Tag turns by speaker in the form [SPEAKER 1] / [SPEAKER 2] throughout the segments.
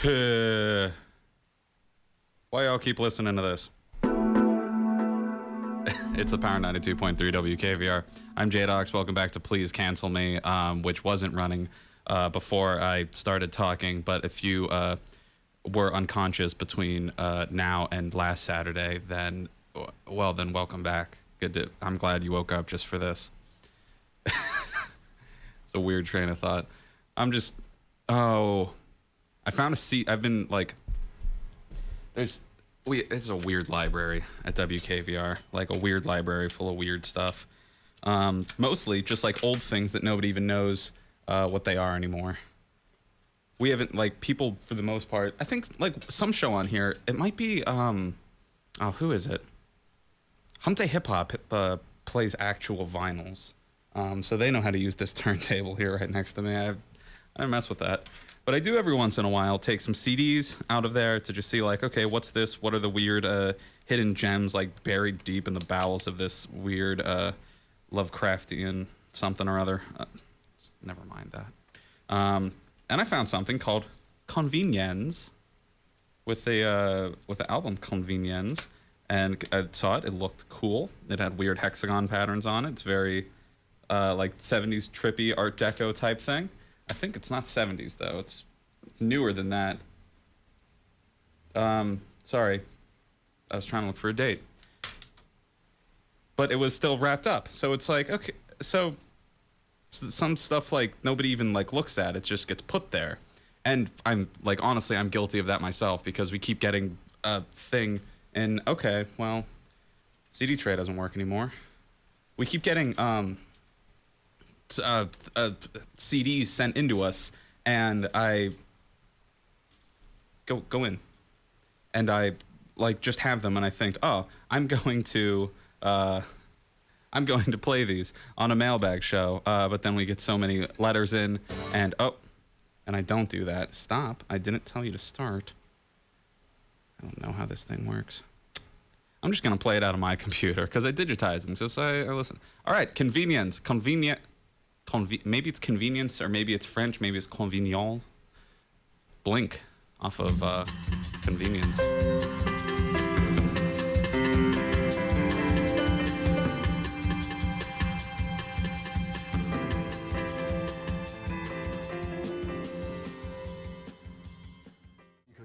[SPEAKER 1] Why y'all keep listening to this? It's the Power 92.3 WKVR. I'm J-Dox. Welcome back to Please Cancel Me, which wasn't running before I started talking. But if you were unconscious between now and last Saturday, then welcome back. I'm glad you woke up just for this. It's a weird train of thought. I found a seat. I've been like, it's a weird library at WKVR, like a weird library full of weird stuff. Mostly just like old things that nobody even knows what they are anymore. We haven't, like, people for the most part, I think like some show on here, it might be, who is it? Hump Day Hip Hop plays actual vinyls. So they know how to use this turntable here right next to me. I don't mess with that. But I do every once in a while take some CDs out of there to just see, like, okay, what's this? What are the weird hidden gems, like, buried deep in the bowels of this weird Lovecraftian something or other? Never mind that. And I found something called Convenience with the album Convenience. And I saw it. It looked cool. It had weird hexagon patterns on it. It's very, like, 70s trippy Art Deco type thing. I think it's not 70s, though. It's newer than that. Sorry. I was trying to look for a date. But it was still wrapped up. So it's like, okay, so some stuff, like, nobody even, like, looks at. It just gets put there. And I'm, like, honestly, I'm guilty of that myself because we keep getting a thing and, okay, well, CD tray doesn't work anymore. We keep getting, CDs sent into us, and I go in, and I like just have them, and I think, oh, I'm going to play these on a mailbag show, but then we get so many letters in, and I don't do that. Stop! I didn't tell you to start. I don't know how this thing works. I'm just gonna play it out of my computer because I digitize them. Just I listen. All right, convenience, convenient. Maybe it's convenience, or maybe it's French, maybe it's convignal. Blink off of Convenience.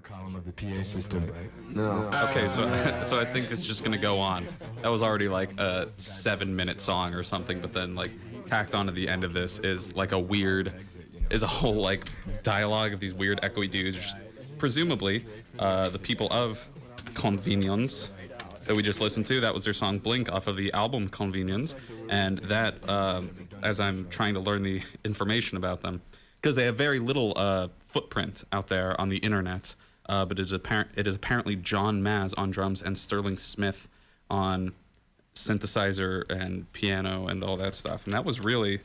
[SPEAKER 2] Column of the PA system.
[SPEAKER 3] No.
[SPEAKER 1] Okay, so I think it's just gonna go on. That was already like a 7-minute song or something, but then like tacked onto the end of this is like a whole like dialogue of these weird echoey dudes. Presumably, the people of Convenience that we just listened to, that was their song Blink off of the album Convenience, and that, as I'm trying to learn the information about them, because they have very little footprint out there on the internet, but it is apparently John Maz on drums and Sterling Smith on synthesizer and piano and all that stuff. And that was really,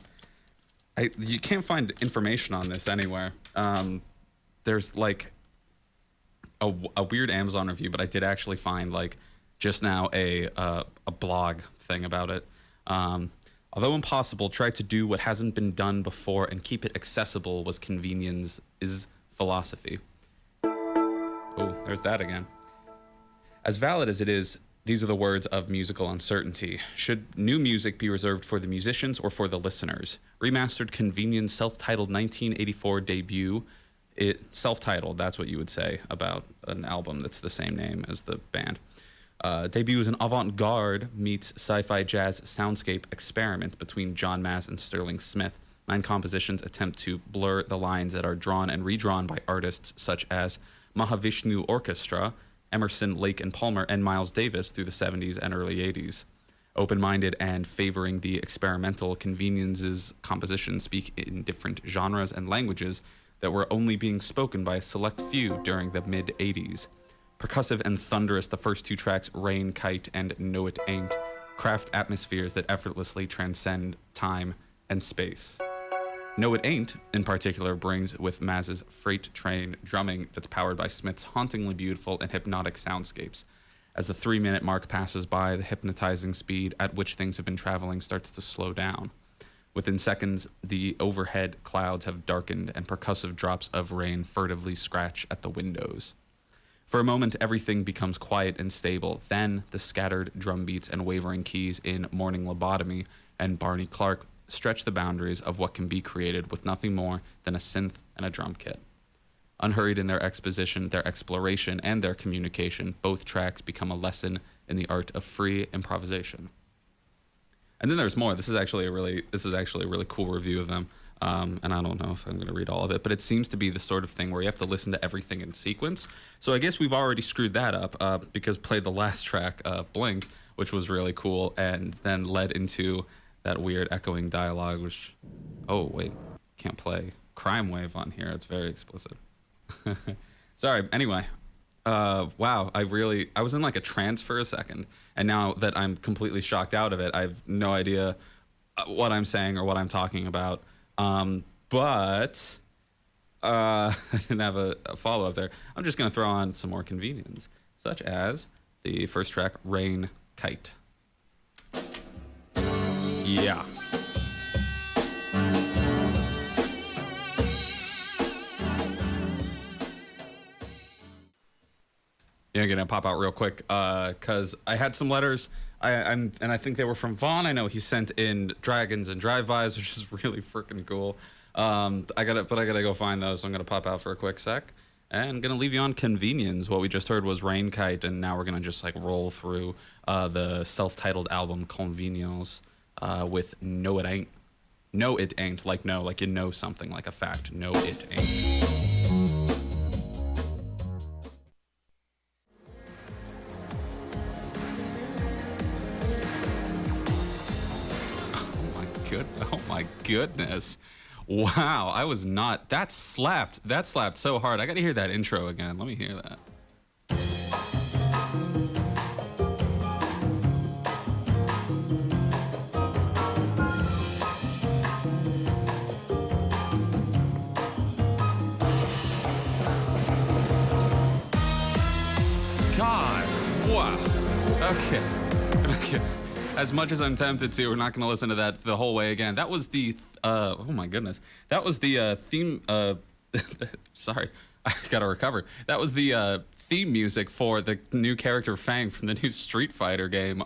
[SPEAKER 1] you can't find information on this anywhere. There's like a weird Amazon review, but I did actually find like just now a blog thing about it. Although impossible, try to do what hasn't been done before and keep it accessible was Convenience's philosophy. Oh, there's that again. As valid as it is, these are the words of musical uncertainty. Should new music be reserved for the musicians or for the listeners? Remastered Convenience self-titled 1984 debut. Self-titled, that's what you would say about an album that's the same name as the band. Debut is an avant-garde meets sci-fi jazz soundscape experiment between John Maz and Sterling Smith. 9 compositions attempt to blur the lines that are drawn and redrawn by artists such as Mahavishnu Orchestra, Emerson, Lake and Palmer, and Miles Davis through the 70s and early 80s. Open-minded and favoring the experimental, Convenience's compositions speak in different genres and languages that were only being spoken by a select few during the mid-80s. Percussive and thunderous, the first 2 tracks, Rain, Kite, and No It Ain't, craft atmospheres that effortlessly transcend time and space. No It Ain't, in particular, brings with Maz's freight train drumming that's powered by Smith's hauntingly beautiful and hypnotic soundscapes. As the 3-minute mark passes by, the hypnotizing speed at which things have been traveling starts to slow down. Within seconds, the overhead clouds have darkened and percussive drops of rain furtively scratch at the windows. For a moment, everything becomes quiet and stable. Then, the scattered drum beats and wavering keys in Morning Lobotomy and Barney Clark stretch the boundaries of what can be created with nothing more than a synth and a drum kit. Unhurried in their exposition, their exploration, and their communication, both tracks become a lesson in the art of free improvisation. And then there's more. This is actually a really cool review of them. And I don't know if I'm going to read all of it, but it seems to be the sort of thing where you have to listen to everything in sequence. So I guess we've already screwed that up because played the last track, Blink, which was really cool, and then led into that weird echoing dialogue, which, oh, wait, can't play Crime Wave on here. It's very explicit. Sorry. Anyway, wow, I was in like a trance for a second, and now that I'm completely shocked out of it, I have no idea what I'm saying or what I'm talking about. But I didn't have a follow-up there. I'm just going to throw on some more convenience, such as the first track, Rain Kite. Yeah. Yeah, gonna pop out real quick because I had some letters. And I think they were from Vaughn. I know he sent in Dragons and Drive-Bys, which is really freaking cool. I gotta go find those. So I'm gonna pop out for a quick sec, and gonna leave you on Convenience. What we just heard was Rain Kite, and now we're gonna just like roll through the self-titled album Convenience with No It Ain't. No It Ain't, like no, like you know something, like a fact. No It Ain't. Oh my goodness. Wow, I was not. That slapped so hard. I gotta hear that intro again. Let me hear that. God, wow. Okay. As much as I'm tempted to, we're not going to listen to that the whole way again. That was the, oh my goodness. That was the theme, sorry, I got to recover. That was the theme music for the new character Fang from the new Street Fighter game.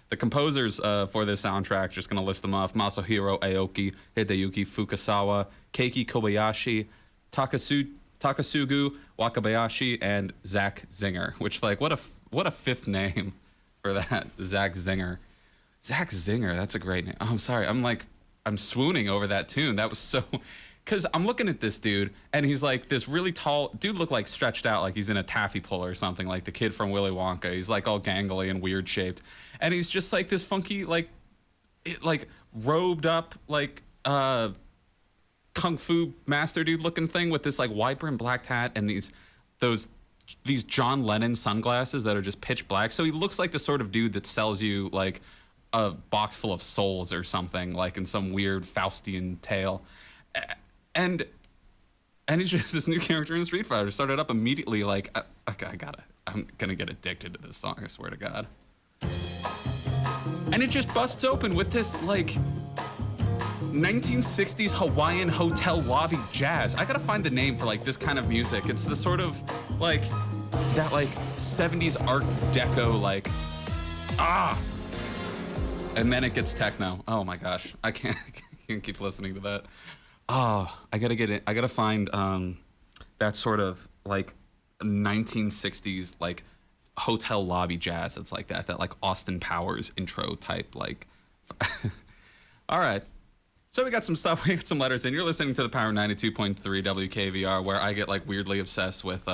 [SPEAKER 1] The composers for this soundtrack, just going to list them off: Masahiro Aoki, Hideyuki Fukasawa, Keiki Kobayashi, Takasugu Wakabayashi, and Zach Zinger, which, like, what a fifth name for that, Zach Zinger. Zach Zinger, that's a great name. Oh, I'm sorry. I'm swooning over that tune. That was so, because I'm looking at this dude, and he's like this really tall dude, looked like stretched out, like he's in a taffy pull or something, like the kid from Willy Wonka. He's like all gangly and weird shaped, and he's just like this funky, like robed up, like kung fu master dude looking thing with this like wide brim black hat and these John Lennon sunglasses that are just pitch black. So he looks like the sort of dude that sells you like a box full of souls or something, like in some weird Faustian tale. And he's just this new character in Street Fighter. Started up immediately like, I'm gonna get addicted to this song, I swear to God. And it just busts open with this like 1960s Hawaiian hotel lobby jazz. I gotta find the name for like this kind of music. It's the sort of like that like 70s Art Deco like and then it gets techno. Oh my gosh, I can't keep listening to that. Oh, I gotta get it. I gotta find that sort of like 1960s like hotel lobby jazz. It's like that like Austin Powers intro type like. All right. So we got some stuff, we got some letters in. You're listening to the Power 92.3 WKVR, where I get like weirdly obsessed with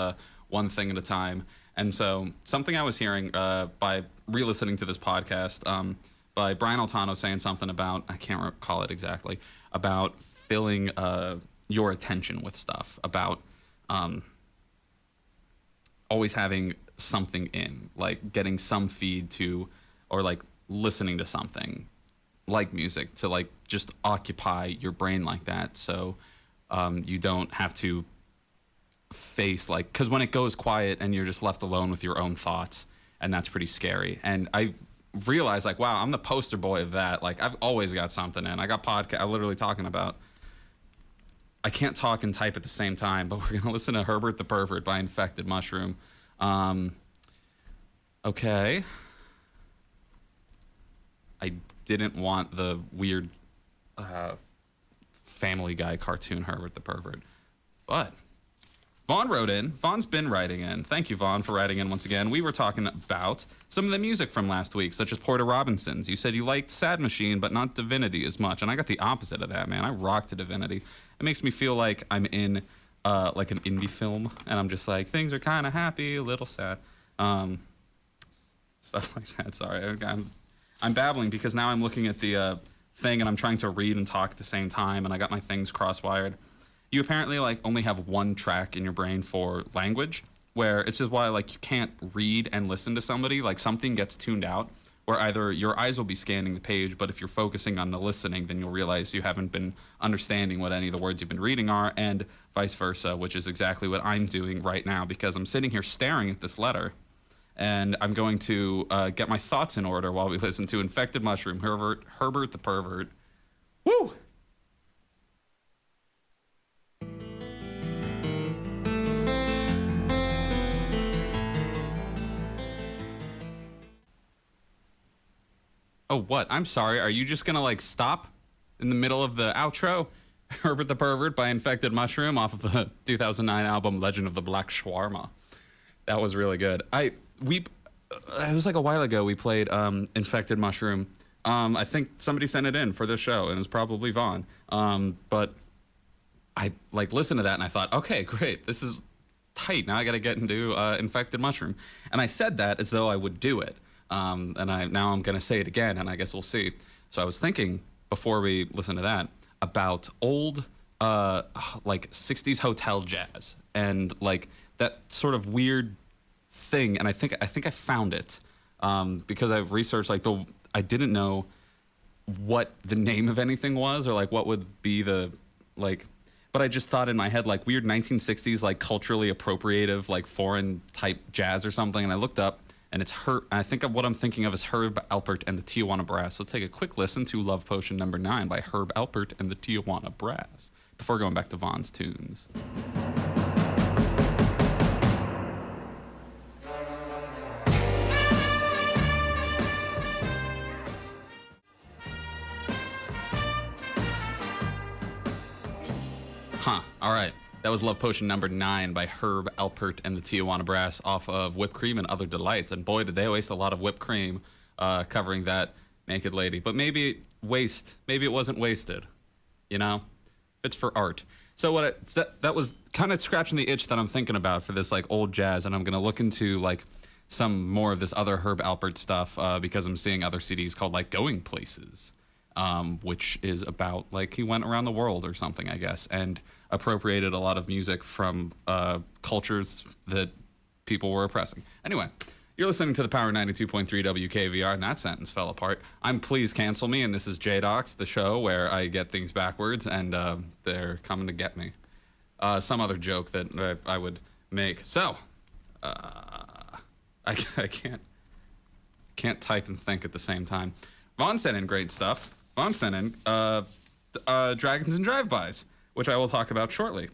[SPEAKER 1] one thing at a time. And so something I was hearing by re-listening to this podcast by Brian Altano saying something about, I can't recall it exactly, about filling your attention with stuff, about always having something in, like getting some feed to, or like listening to something like music to like just occupy your brain like that, so you don't have to face like, because when it goes quiet and you're just left alone with your own thoughts, and that's pretty scary. And I realized like, wow, I'm the poster boy of that. Like I've always got something in. I got podcast. I'm literally talking about. I can't talk and type at the same time, but we're gonna listen to Herbert the Pervert by Infected Mushroom. Okay. I didn't want the weird Family Guy cartoon Herbert the Pervert, but Vaughn wrote in. Vaughn's been writing in. Thank you, Vaughn, for writing in once again. We were talking about some of the music from last week, such as Porter Robinson's. You said you liked Sad Machine, but not Divinity as much, and I got the opposite of that, man. I rock to Divinity. It makes me feel like I'm in like an indie film, and I'm just like, things are kind of happy, a little sad. Stuff like that. Sorry, I'm babbling because now I'm looking at the thing and I'm trying to read and talk at the same time, and I got my things cross-wired. You apparently like only have one track in your brain for language, where it's just why like you can't read and listen to somebody. Like something gets tuned out, where either your eyes will be scanning the page, but if you're focusing on the listening, then you'll realize you haven't been understanding what any of the words you've been reading are, and vice versa, which is exactly what I'm doing right now because I'm sitting here staring at this letter. And I'm going to get my thoughts in order while we listen to Infected Mushroom, Herbert the Pervert. Woo! Oh, what? I'm sorry. Are you just going to, like, stop in the middle of the outro? Herbert the Pervert by Infected Mushroom off of the 2009 album Legend of the Black Shawarma. That was really good. It was like a while ago we played Infected Mushroom. I think somebody sent it in for this show, and it's probably Vaughn. But I like listened to that and I thought, okay, great, this is tight. Now I got to get into Infected Mushroom, and I said that as though I would do it. And now I'm gonna say it again, and I guess we'll see. So I was thinking before we listen to that about old like 60s hotel jazz and like that sort of weird thing, and I think I found it because I've researched like I didn't know what the name of anything was or like what would be the like, but I just thought in my head like weird 1960s like culturally appropriative like foreign type jazz or something, and I looked up and it's I think what I'm thinking of is Herb Alpert and the Tijuana Brass. So take a quick listen to Love Potion number 9 by Herb Alpert and the Tijuana Brass before going back to Vaughn's tunes. All right. That was Love Potion number 9 by Herb Alpert and the Tijuana Brass off of Whipped Cream and Other Delights. And boy, did they waste a lot of whipped cream covering that naked lady. But maybe it wasn't wasted, you know? It's for art. So that was kind of scratching the itch that I'm thinking about for this like old jazz, and I'm gonna look into like some more of this other Herb Alpert stuff because I'm seeing other CDs called like Going Places, which is about like he went around the world or something, I guess, and appropriated a lot of music from cultures that people were oppressing. Anyway, you're listening to the Power 92.3 WKVR, and that sentence fell apart. I'm Please Cancel Me, and this is J-Docs, the show where I get things backwards, and they're coming to get me. Some other joke that I would make. So, I can't type and think at the same time. Vaughn sent in great stuff. Vaughn sent in Dragons and Drive-Bys, which I will talk about shortly.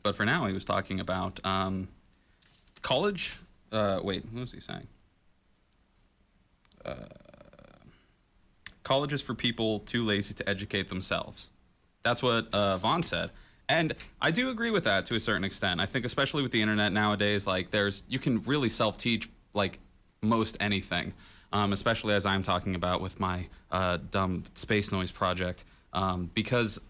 [SPEAKER 1] But for now, he was talking about college. Wait, what was he saying? College is for people too lazy to educate themselves. That's what Vaughn said. And I do agree with that to a certain extent. I think especially with the internet nowadays, like you can really self-teach like most anything, especially as I'm talking about with my dumb space noise project, because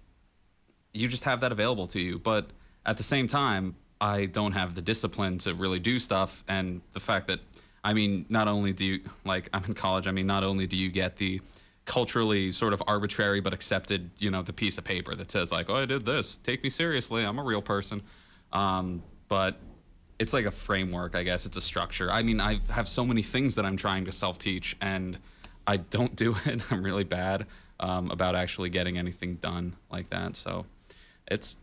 [SPEAKER 1] you just have that available to you. But at the same time, I don't have the discipline to really do stuff. And the fact that, I mean, not only do you, like, I'm in college, I mean, not only do you get the culturally sort of arbitrary but accepted, you know, the piece of paper that says, like, oh, I did this, take me seriously, I'm a real person. But it's like a framework, I guess. It's a structure. I mean, I have so many things that I'm trying to self-teach, and I don't do it. I'm really bad about actually getting anything done like that. So it's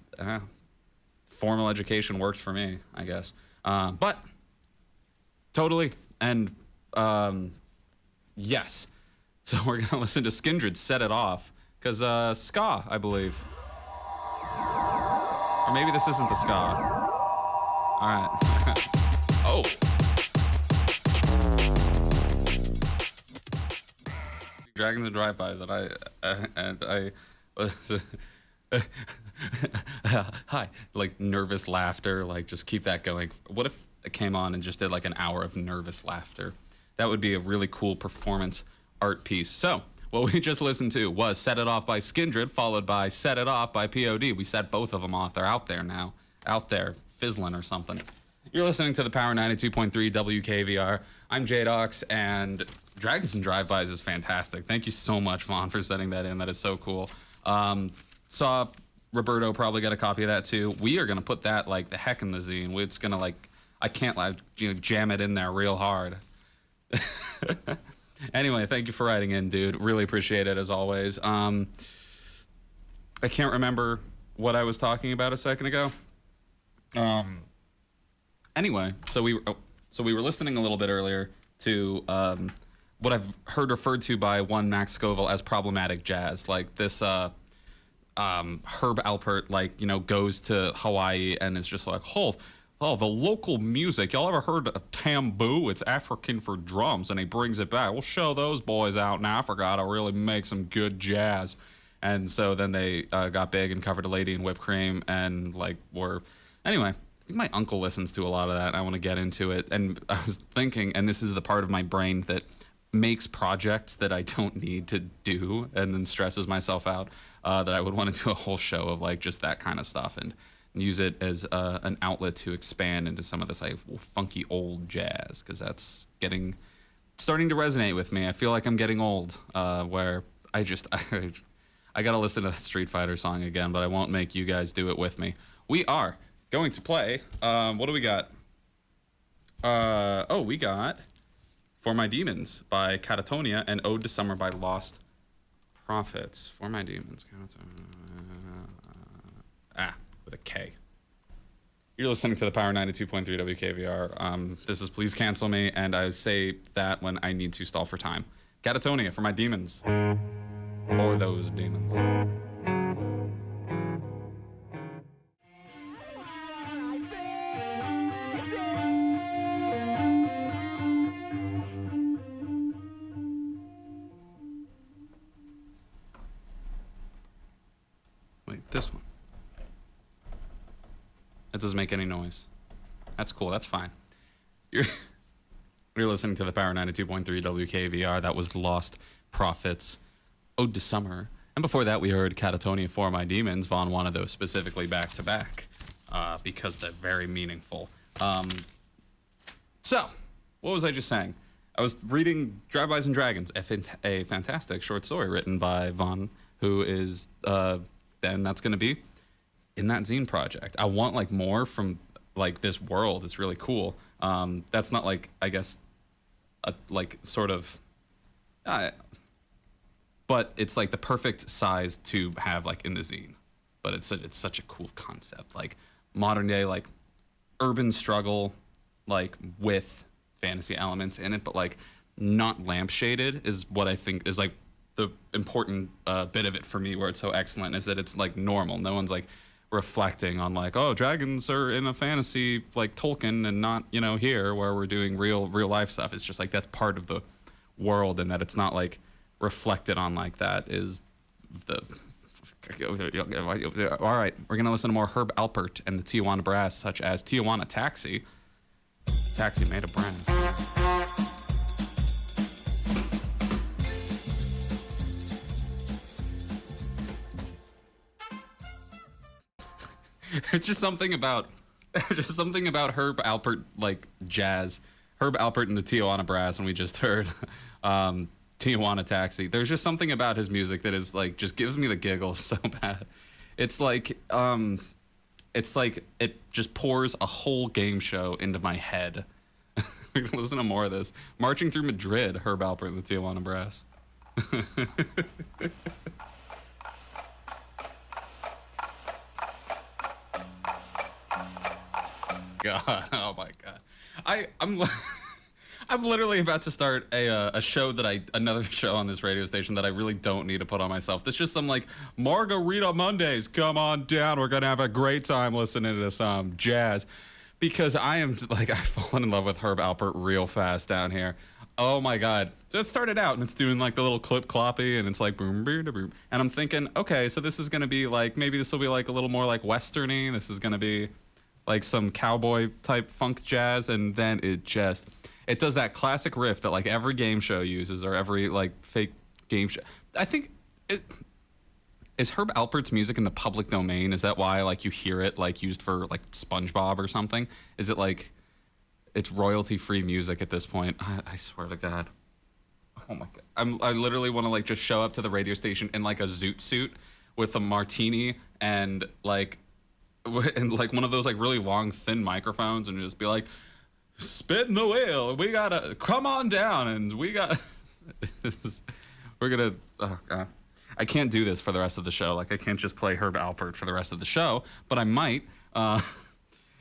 [SPEAKER 1] formal education works for me, I guess. But totally, and Yes. So we're gonna listen to Skindred Set It Off, because ska, I believe. Or maybe this isn't the ska. All right. Oh. Dragons and Drive-Bys, and I was hi, like nervous laughter, like just keep that going. What if it came on and just did like an hour of nervous laughter? That would be a really cool performance art piece. So what we just listened to was Set It Off by Skindred, followed by Set It Off by POD. We set both of them off. They're out there now, out there fizzling or something. You're listening to the Power 92.3 WKVR. I'm J-Dox, and Dragons and Drive-Bys is fantastic. Thank you so much, Vaughn, for setting that in. That is so cool. Saw Roberto probably got a copy of that too. We are gonna put that like the heck in the zine. It's gonna like, I can't like jam it in there real hard. Anyway, thank you for writing in, dude. Really appreciate it as always. I can't remember what I was talking about a second ago. Anyway, so we were listening a little bit earlier to what I've heard referred to by one Max Scoville as problematic jazz, like this Herb Alpert, like, you know, goes to Hawaii and is just like, oh, the local music. Y'all ever heard of tamboo? It's African for drums, and he brings it back. We'll show those boys out in Africa how to really make some good jazz. And so then they got big and covered a lady in whipped cream and like were, anyway. I think my uncle listens to a lot of that, and I want to get into it. And I was thinking, and this is the part of my brain that makes projects that I don't need to do and then stresses myself out, that I would want to do a whole show of like just that kind of stuff and use it as an outlet to expand into some of this like funky old jazz, because that's starting to resonate with me. I feel like I'm getting old, where I got to listen to that Street Fighter song again, but I won't make you guys do it with me. We are going to play, what do we got? We got For My Demons by Catatonia and Ode to Summer by Lost Prophets. For My Demons. With a K. You're listening to the Power 92.3 WKVR. This is Please Cancel Me, and I say that when I need to stall for time. Catatonia, For My Demons. For those demons. Wait, this one. That doesn't make any noise. That's cool. That's fine. You're listening to the Power 92.3 WKVR. That was Lost Prophets, Ode to Summer. And before that, we heard Catatonia, For My Demons. Vaughn wanted those specifically back to back because they're very meaningful. So, what was I just saying? I was reading Drive-Bys and Dragons, a fantastic short story written by Vaughn, who is, and that's going to be in that zine project. I want like more from like this world. It's really cool. That's not like, I guess, like sort of, but it's like the perfect size to have like in the zine. But it's such a cool concept, like modern day, like urban struggle, like with fantasy elements in it, but like not lampshaded is what I think is like the important bit of it for me, where it's so excellent, is that it's like normal. No one's like reflecting on like, oh, dragons are in a fantasy like Tolkien and not, you know, here where we're doing real life stuff. It's just like that's part of the world, and that it's not like reflected on like that is the. All right, we're gonna listen to more Herb Alpert and the Tijuana Brass, such as Tijuana Taxi. Taxi made of brass. It's just something about Herb Alpert, like jazz. Herb Alpert and the Tijuana Brass, and we just heard Tijuana Taxi. There's just something about his music that is like just gives me the giggles so bad. It's like it just pours a whole game show into my head. We can listen to more of this. Marching Through Madrid, Herb Alpert and the Tijuana Brass. God, oh my God, I'm literally about to start a show another show on this radio station that I really don't need to put on myself. That's just some like Margarita Mondays. Come on down. We're gonna have a great time listening to some jazz, because I am like I've fallen in love with Herb Alpert real fast down here. Oh my God. So it started out and it's doing like the little clip cloppy and it's like boom, boom, boom. And I'm thinking, okay, so this is going to be like, maybe this will be like a little more like Westerny. This is going to be like some cowboy type funk jazz. And then it does that classic riff that like every game show uses, or every like fake game show. I think is Herb Alpert's music in the public domain? Is that why like you hear it like used for like SpongeBob or something? Is it like, it's royalty-free music at this point? I swear to God. Oh my God. I literally want to like just show up to the radio station in like a zoot suit with a martini and like one of those like really long thin microphones, and just be like, spin the wheel. We gotta come on down, and we're gonna. Oh God. I can't do this for the rest of the show. Like I can't just play Herb Alpert for the rest of the show, but I might.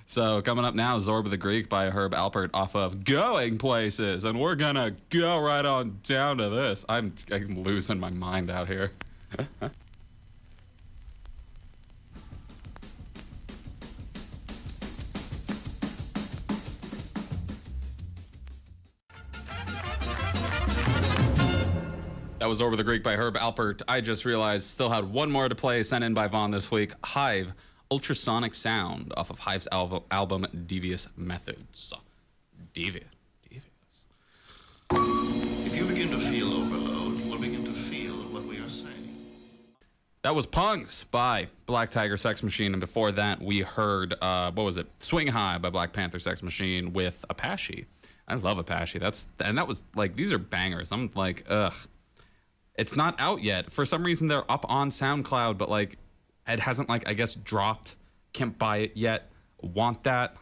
[SPEAKER 1] So coming up now, Zorba the Greek by Herb Alpert off of Going Places, and we're gonna go right on down to this. I'm losing my mind out here. That was Zorba the Greek by Herb Alpert. I just realized still had one more to play, sent in by Vaughn this week. Hive. Ultrasonic Sound off of Hive's album Devious Methods. Devious.
[SPEAKER 2] If you begin to feel overload, you will begin to feel what we are saying.
[SPEAKER 1] That was Punks by Black Tiger Sex Machine, and before that we heard, what was it? Swing High by Black Panther Sex Machine with Apache. I love Apache. That was like, these are bangers. I'm like, ugh. It's not out yet. For some reason they're up on SoundCloud, but like, it hasn't like, I guess, dropped. Can't buy it yet. Want that.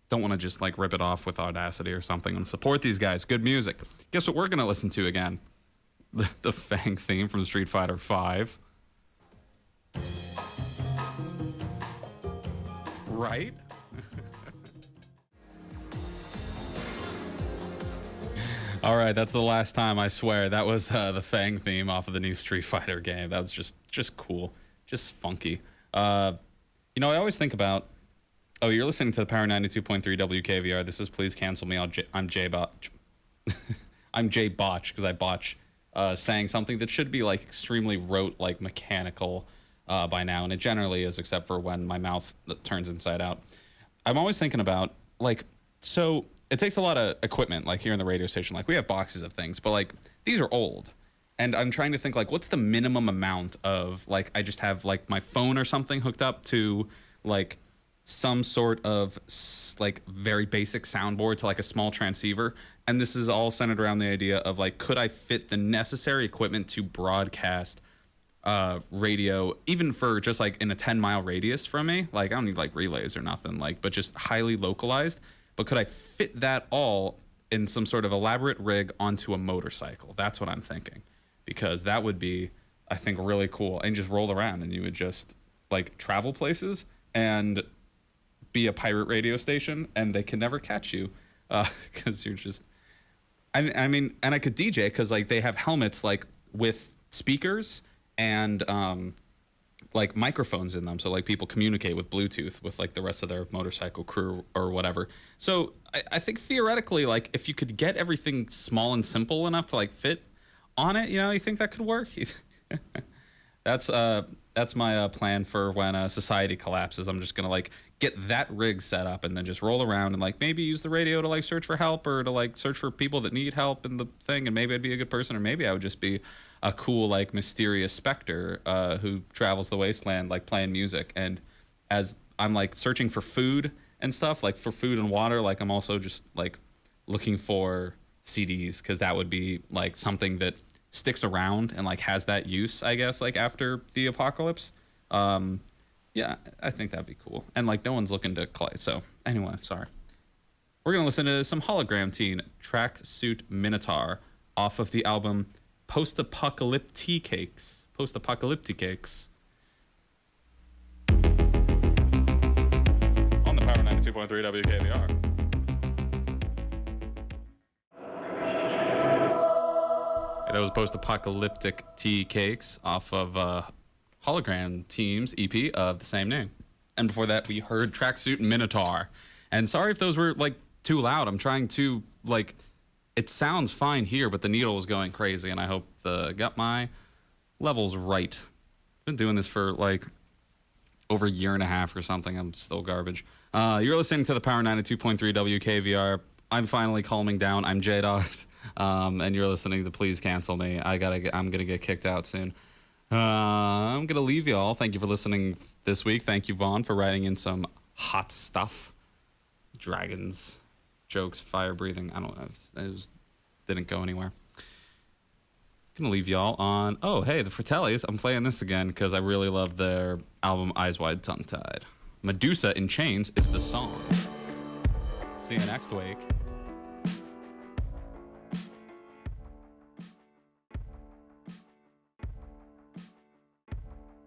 [SPEAKER 1] Don't want to just like rip it off with Audacity or something and support these guys. Good music. Guess what we're going to listen to again? The Fang theme from Street Fighter V. Right? All right, that's the last time, I swear. That was the Fang theme off of the new Street Fighter game. That was just cool. Just funky. I always think about... Oh, you're listening to the Power 92.3 WKVR. This is Please Cancel Me. I'm Jay Botch. I'm Jay Botch, because I botch saying something that should be like extremely rote, like mechanical by now, and it generally is, except for when my mouth turns inside out. I'm always thinking about, like, so it takes a lot of equipment, like here in the radio station. Like, we have boxes of things, but like, these are old. And I'm trying to think, like, what's the minimum amount of, like, I just have, like, my phone or something hooked up to, like, some sort of, like, very basic soundboard to, like, a small transceiver. And this is all centered around the idea of, like, could I fit the necessary equipment to broadcast radio, even for just, like, in a 10-mile radius from me? Like, I don't need, like, relays or nothing, like, but just highly localized. But could I fit that all in some sort of elaborate rig onto a motorcycle? That's what I'm thinking. Because that would be, I think, really cool. And just roll around, and you would just, like, travel places and be a pirate radio station, and they can never catch you because you're just... I mean, and I could DJ, because, like, they have helmets, like, with speakers and, like, microphones in them. So, like, people communicate with Bluetooth with, like, the rest of their motorcycle crew or whatever. So I think theoretically, like, if you could get everything small and simple enough to, like, fit on it, you think that could work? That's my plan for when society collapses. I'm just gonna like get that rig set up and then just roll around and like maybe use the radio to like search for help, or to like search for people that need help in the thing, and maybe I'd be a good person, or maybe I would just be a cool like mysterious specter who travels the wasteland like playing music. And as I'm like searching for food and stuff, like for food and water, like I'm also just like looking for CDs, because that would be like something that sticks around and like has that use, I guess, like after the apocalypse. Yeah, I think that'd be cool. And like no one's looking to clay. So anyway, sorry. We're gonna listen to some Hologram Teen, Tracksuit Minotaur, off of the album Post-Apocalyptics. Post-Apocalyptics. On the Power 92.3 WKVR. That was Post-Apocalyptic Tea Cakes off of Hologram Team's EP of the same name. And before that, we heard Tracksuit Minotaur. And sorry if those were, like, too loud. I'm trying to, like, it sounds fine here, but the needle was going crazy, and I hope got my levels right. Been doing this for, like, over a year and a half or something. I'm still garbage. You're listening to the Power 92.3 WKVR. I'm finally calming down. I'm J-Dogs, and you're listening to Please Cancel Me. I'm gonna get kicked out soon. I'm gonna leave y'all. Thank you for listening this week. Thank you, Vaughn, for writing in some hot stuff. Dragons, jokes, fire breathing. I don't know. It just didn't go anywhere. Gonna leave y'all on. Oh, hey, the Fratellis. I'm playing this again because I really love their album Eyes Wide Tongue Tied. Medusa in Chains is the song. See you next week.